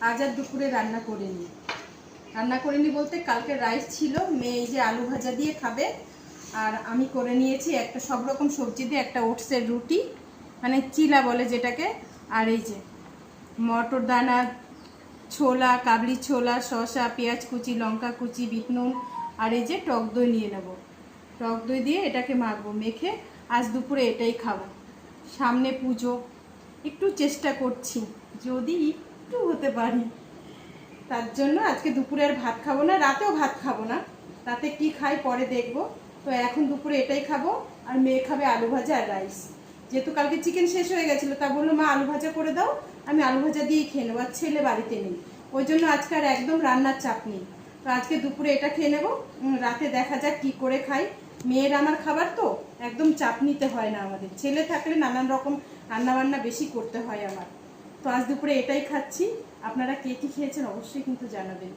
আজ আর দুপুরে রান্না করিনি বলতে কালকে রাইস ছিল, মেয়ে এই যে আলু ভাজা দিয়ে খাবে। আর আমি করে নিয়েছি একটা সব রকম সবজি দিয়ে একটা ওটসের রুটি, মানে চিলা বলে যেটাকে। আর এই যে মটর দানা, ছোলা, কাবলি ছোলা, শসা, পেঁয়াজ কুচি, লঙ্কা কুচি, বিট নুন, আর এই যে টক দই নিয়ে নেব। টক দই দিয়ে এটাকে মাখবো, মেখে আজ দুপুরে এটাই খাবো। সামনে পুজো, একটু চেষ্টা করছি যদি একটু হতে পারি। তার জন্য আজকে দুপুরে আর ভাত খাবো না, রাতেও ভাত খাবো না। রাতে কি খাই পরে দেখবো। তো এখন দুপুরে এটাই খাবো। আর মেয়ে খাবে আলু ভাজা আর রাইস। যেহেতু কালকে চিকেন শেষ হয়ে গেছিলো, তা বললো মা আলু ভাজা করে দাও, আমি আলু ভাজা দিয়েই খেয়ে নেবো। আর ছেলে বাড়িতে নেই, ওই জন্য আজকে আর একদম রান্নার চাপ নেই। তো আজকে দুপুরে এটা খেয়ে নেবো, রাতে দেখা যাক কি করে খাই। মেয়ের আমার খাবার তো একদম চাপ নিতে হয় না আমাদের। ছেলে থাকলে নানান রকম রান্নাবান্না বেশি করতে হয় আমার। তো আজ দুপুরে এটাই খাচ্ছি। আপনারা কে কী খেয়েছেন অবশ্যই কিন্তু জানাবেন।